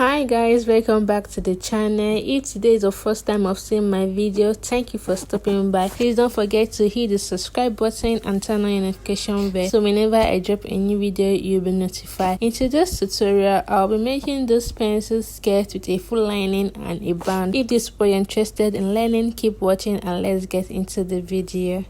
Hi guys, welcome back to the channel. If today is the first time of seeing my video, thank you for stopping by. Please don't forget to hit the subscribe button and turn on your notification bell so whenever I drop a new video you'll be notified. In today's tutorial, I'll be making this pencil skirt with a full lining and a band. If this is what you're interested in learning, keep watching and let's get into the video.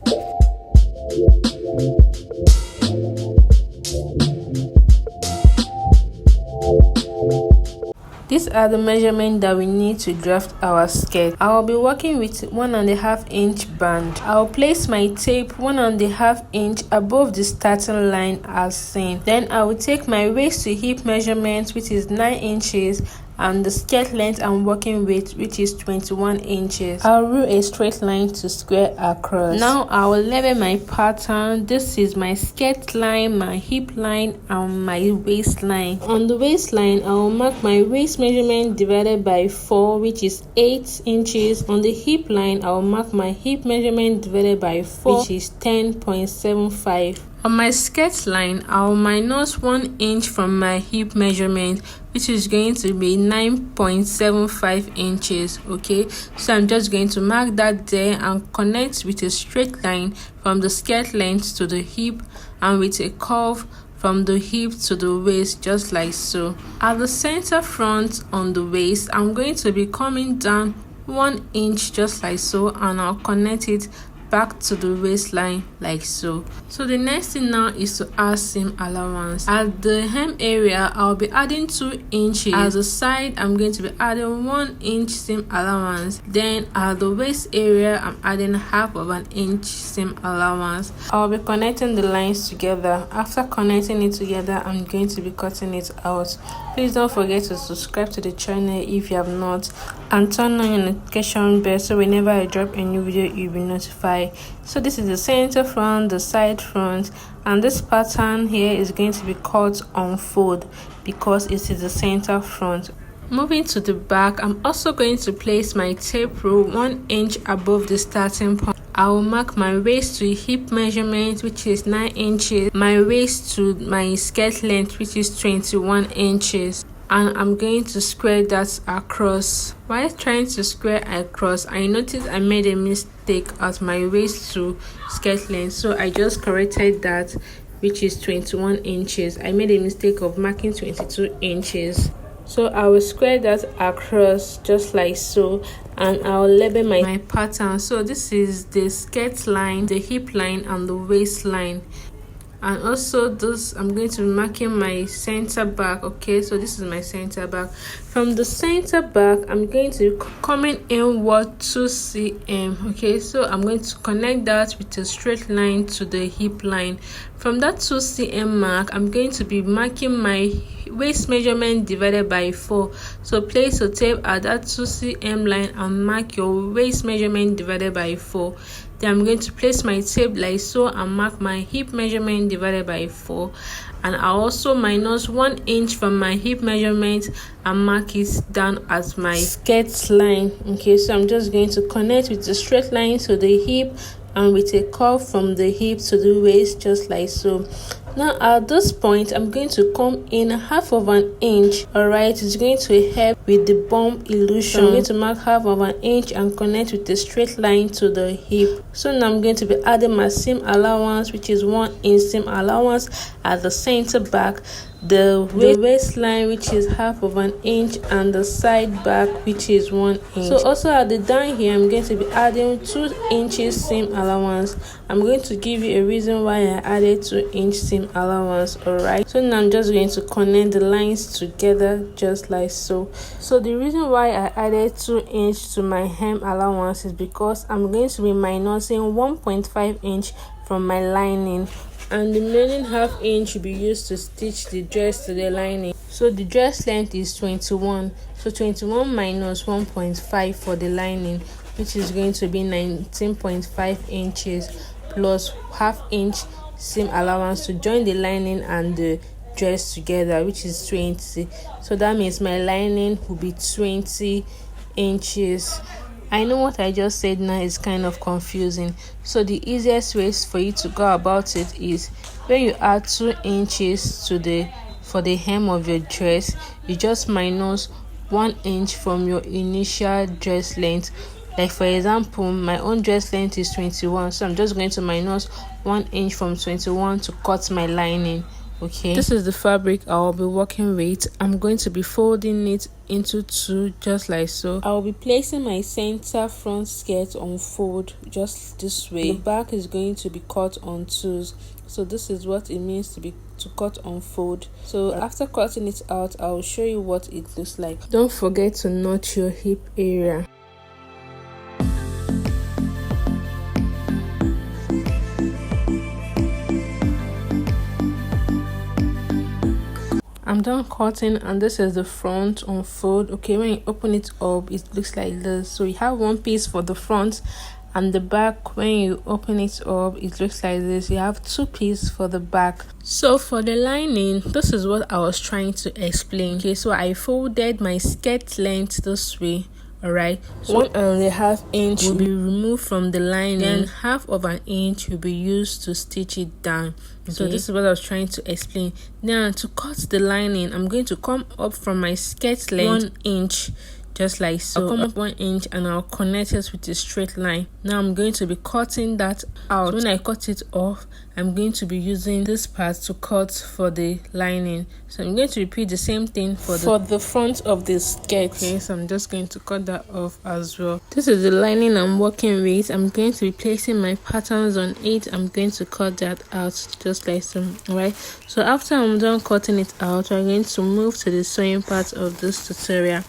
These are the measurements that we need to draft our skirt. I will be working with 1.5 inch band. I will place my tape 1.5 inch above the starting line as seen. Then I will take my waist to hip measurement, which is 9 inches, and the skirt length I'm working with, which is 21 inches. I'll rule a straight line to square across. Now I will label my pattern. This is my skirt line, my hip line, and my waistline. On the waistline, I will mark my waist measurement divided by 4, which is 8 inches. On the hip line, I will mark my hip measurement divided by 4, which is 10.75. On my skirt line, I will minus 1 inch from my hip measurement, which is going to be 9.75 inches. Okay, so I'm just going to mark that there and connect with a straight line from the skirt length to the hip and with a curve from the hip to the waist, just like so. At the center front on the waist, I'm going to be coming down 1 inch, just like so, and I'll connect it back to the waistline like so. So the next thing now is to add seam allowance. At the hem area, I'll be adding 2 inches. At the side, I'm going to be adding 1 inch seam allowance. Then at the waist area, I'm adding half of an inch seam allowance. I'll be connecting the lines together. After connecting it together, I'm going to be cutting it out. Please don't forget to subscribe to the channel if you have not, and turn on your notification bell so whenever I drop a new video you'll be notified. So this is the center front, the side front, and this pattern here is going to be cut on fold because it is the center front. Moving to the back, I'm also going to place my tape rule 1 inch above the starting point. I will mark my waist to hip measurement, which is 9 inches, my waist to my skirt length, which is 21 inches. And I'm going to square that across. While trying to square across, I noticed I made a mistake at my waist to skirt length, so I just corrected that, which is 21 inches. I made a mistake of marking 22 inches. So I will square that across just like so, and I'll label my pattern. So this is the skirt line, the hip line, and the waistline. And also this, I'm going to be marking my center back. Okay, so this is my center back. From the center back, I'm going to be coming inward 2 cm. Okay, so I'm going to connect that with a straight line to the hip line. From that 2 cm mark, I'm going to be marking my waist measurement divided by 4. So place a tape at that 2 cm line and mark your waist measurement divided by 4. Then I'm going to place my tape like so and mark my hip measurement divided by 4. And I also minus 1 inch from my hip measurement and mark it down as my skirt line. Okay, so I'm just going to connect with the straight line to the hip and with a curve from the hip to the waist, just like so. Now at this point, I'm going to come in half of an inch. Alright, it's going to help with the bump illusion. So I'm going to mark half of an inch and connect with a straight line to the hip. So now I'm going to be adding my seam allowance, which is 1 inch seam allowance at the center back, the waistline, which is half of an inch, and the side back, which is 1 inch. So also at the down here, I'm going to be adding 2 inches seam allowance. I'm going to give you a reason why I added 2 inch seam allowance. Alright, so now I'm just going to connect the lines together just like so. So the reason why I added 2 inch to my hem allowance is because I'm going to be minusing 1.5 inch from my lining, and the remaining half inch will be used to stitch the dress to the lining. So the dress length is 21, so 21 minus 1.5 for the lining, which is going to be 19.5 inches plus half inch seam allowance to join the lining and the dress together, which is 20. So that means my lining will be 20 inches. I know what I just said now is kind of confusing, so the easiest way for you to go about it is when you add 2 inches to the for the hem of your dress, you just minus 1 inch from your initial dress length. Like for example, my own dress length is 21, so I'm just going to minus 1 inch from 21 to cut my lining. Okay, this is the fabric I'll be working with. I'm going to be folding it into 2, just like so. I'll be placing my center front skirt on fold just this way. The back is going to be cut on 2s. So this is what it means to cut on fold. So after cutting it out, I'll show you what it looks like. Don't forget to notch your hip area. I'm done cutting, and this is the front on fold. Okay, when you open it up, it looks like this. So you have one piece for the front, and the back, when you open it up, it looks like this. You have 2 pieces for the back. So for the lining, this is what I was trying to explain. Okay, so I folded my skirt length this way. Alright, so 1.5 inch will be removed from the lining, then half of an inch will be used to stitch it down. Okay. So this is what I was trying to explain. Now to cut the lining, I'm going to come up from my skirt length 1 inch, just like so. I'll come up 1 inch and I'll connect it with a straight line. Now I'm going to be cutting that out. So when I cut it off, I'm going to be using this part to cut for the lining. So I'm going to repeat the same thing for the front of the skirt. Okay, so I'm just going to cut that off as well. This is the lining I'm working with. I'm going to be placing my patterns on it. I'm going to cut that out just like so. Alright, so after I'm done cutting it out, we're going to move to the sewing part of this tutorial.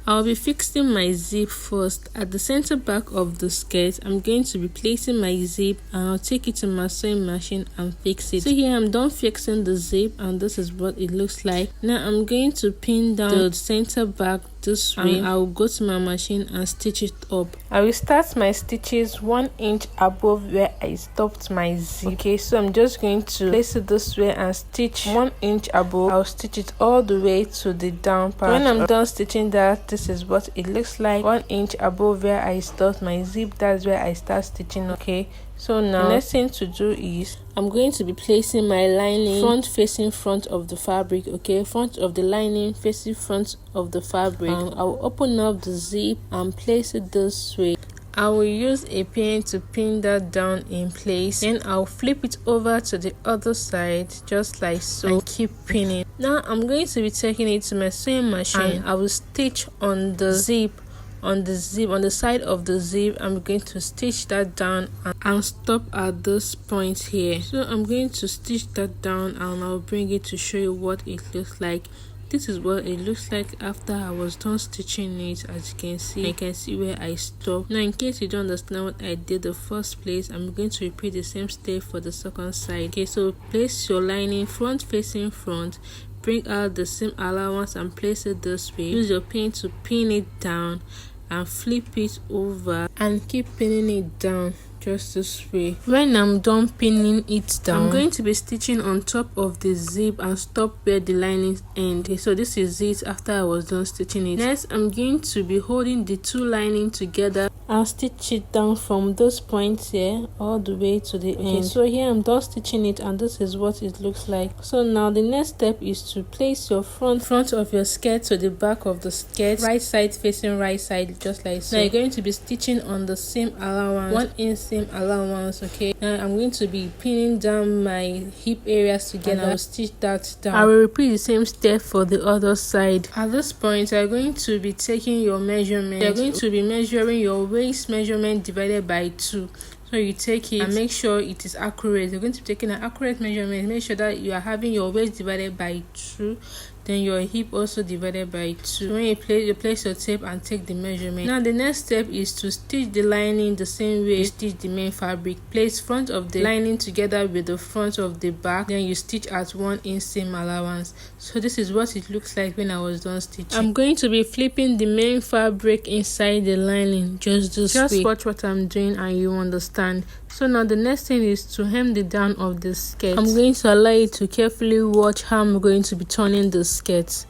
I'll be fixing my zip first. At the center back of the skirt, I'm going to be placing my zip, and I'll take it to my sewing machine and fix it. So here I'm done fixing the zip, and this is what it looks like. Now I'm going to pin down the center back this way, and I'll go to my machine and stitch it up. I will start my stitches 1 inch above where I stopped my zip. Okay, so I'm just going to place it this way and stitch 1 inch above. I'll stitch it all the way to the down part. When I'm done stitching that, this is what it looks like. 1 inch above where I stopped my zip, that's where I start stitching. Okay, so now the next thing to do is I'm going to be placing my lining front facing front of the fabric. Okay, front of the lining facing front of the fabric. I'll open up the zip and place it this way. I will use a pin to pin that down in place. Then I'll flip it over to the other side just like so and keep pinning. Now I'm going to be taking it to my sewing machine. I will stitch on the zip. On the side of the zip, I'm going to stitch that down and stop at this point here. So I'm going to stitch that down, and I'll bring it to show you what it looks like. This is what it looks like after I was done stitching it. As you can see, I can see where I stopped. Now in case you don't understand what I did the first place, I'm going to repeat the same step for the second side. Okay, so place your lining front facing front, bring out the seam allowance and place it this way. Use your pin to pin it down and flip it over and keep pinning it down just this way. When I'm done pinning it down, I'm going to be stitching on top of the zip and stop where the lining ends. Okay, so this is it after I was done stitching it. Next, I'm going to be holding the 2 lining together and stitch it down from this point here all the way to the end. So here I'm done stitching it, and this is what it looks like. So now the next step is to place your front of your skirt to the back of the skirt, right side facing right side, just like so. Now you're going to be stitching on the seam allowance, 1 inch seam allowance. Okay, now I'm going to be pinning down my hip areas together. I'll stitch that down. I will repeat the same step for the other side. At this point, you're going to be taking your measurement. You're going to be measuring your waist measurement divided by 2. So you take it and make sure it is accurate. You're going to be taking an accurate measurement. Make sure that you are having your waist divided by 2, then your hip also divided by 2. When you place your tape and take the measurement. Now the next step is to stitch the lining the same way you stitch the main fabric. Place front of the lining together with the front of the back, then you stitch at 1 inch seam allowance. So this is what it looks like when I was done stitching. I'm going to be flipping the main fabric inside the lining just this way. Just watch what I'm doing and you understand. So now the next thing is to hem the down of the skirt. I'm going to allow you to carefully watch how I'm going to be turning the skirt.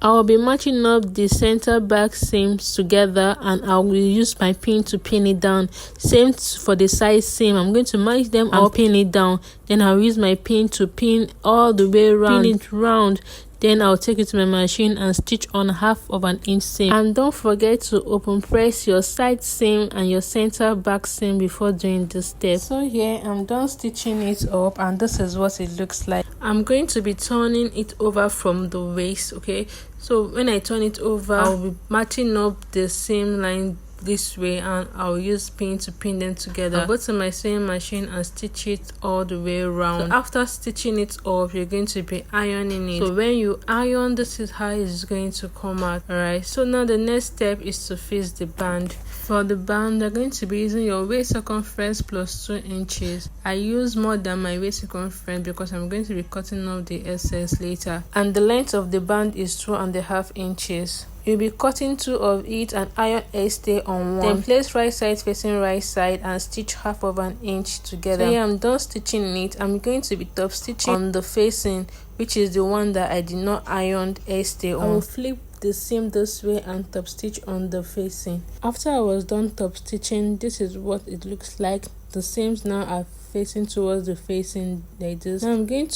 I will be matching up the center back seams together, and I will use my pin to pin it down. Same for the side seam. I'm going to match them and pin it down. Then I'll use my pin to pin all the way around. Pin it round. Then I'll take it to my machine and stitch on 1/2 inch seam. And don't forget to open press your side seam and your center back seam before doing this step. So here I'm done stitching it up, and this is what it looks like. I'm going to be turning it over from the waist, okay? So when I turn it over, I'll be matching up the seam line this way, and I'll use pin to pin them together. I'll go to my sewing machine and stitch it all the way around. So after stitching it up, you're going to be ironing it. So when you iron, this is how it's going to come out. Alright, so now the next step is to fix the band. For the band, you're going to be using your waist circumference plus 2 inches. I use more than my waist circumference because I'm going to be cutting off the excess later. And the length of the band is 2.5 inches. You'll be cutting 2 of it and iron a stay on one. Then place right side facing right side and stitch 1/2 inch together. So here I'm done stitching it. I'm going to be top stitching on the facing, which is the one that I did not iron a stay on. I will flip the seam this way and top stitch on the facing. After I was done top stitching, this is what it looks like. The seams now are facing towards the facing like this. Now I'm going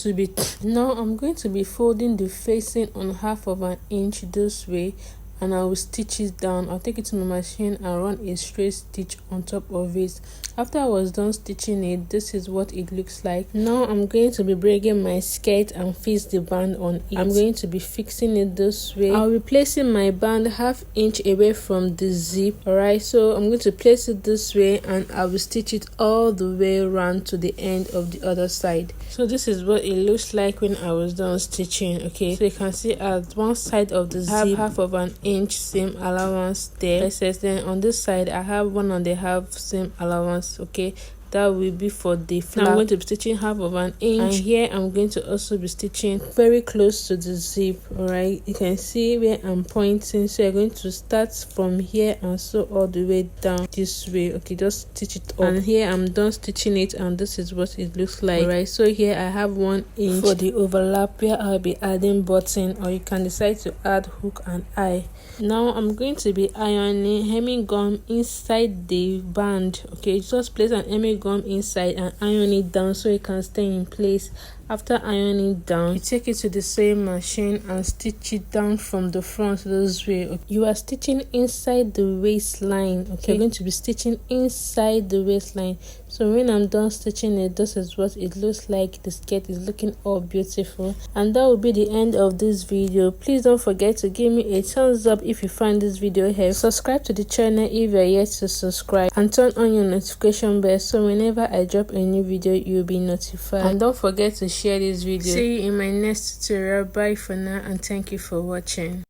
to be folding the facing on 1/2 inch this way, and I will stitch it down. I'll take it to my machine and run a straight stitch on top of it. After I was done stitching it, this is what it looks like. Now I'm going to be bringing my skirt and fix the band on it. I'm going to be fixing it this way. I'll be placing my band 1/2 inch away from the zip. Alright, so I'm going to place it this way, and I will stitch it all the way around to the end of the other side. So this is what it looks like when I was done stitching. Okay, so you can see at one side of the zip I have 1/2 inch seam allowance there. Then on this side I have 1.5 seam allowance. Okay, that will be for the flap. I'm going to be stitching 1/2 inch, and here I'm going to also be stitching very close to the zip. Alright, you can see where I'm pointing, so you're going to start from here and sew all the way down this way. Okay, just stitch it up, and here I'm done stitching it, and this is what it looks like. Alright, so here I have 1 inch for the overlap where I'll be adding button, or you can decide to add hook and eye. Now I'm going to be ironing hemming gum inside the band. Okay, just place an hemming gum inside and iron it down so it can stay in place. After ironing it down, you take it to the sewing machine and stitch it down from the front this way. Okay. You are stitching inside the waistline. Okay, you're going to be stitching inside the waistline. So when I'm done stitching it, this is what it looks like. The skirt is looking all beautiful. And that will be the end of this video. Please don't forget to give me a thumbs up if you find this video helpful. Subscribe to the channel if you're yet to subscribe, and turn on your notification bell so whenever I drop a new video you'll be notified. And don't forget to share this video. See you in my next tutorial. Bye for now, and thank you for watching.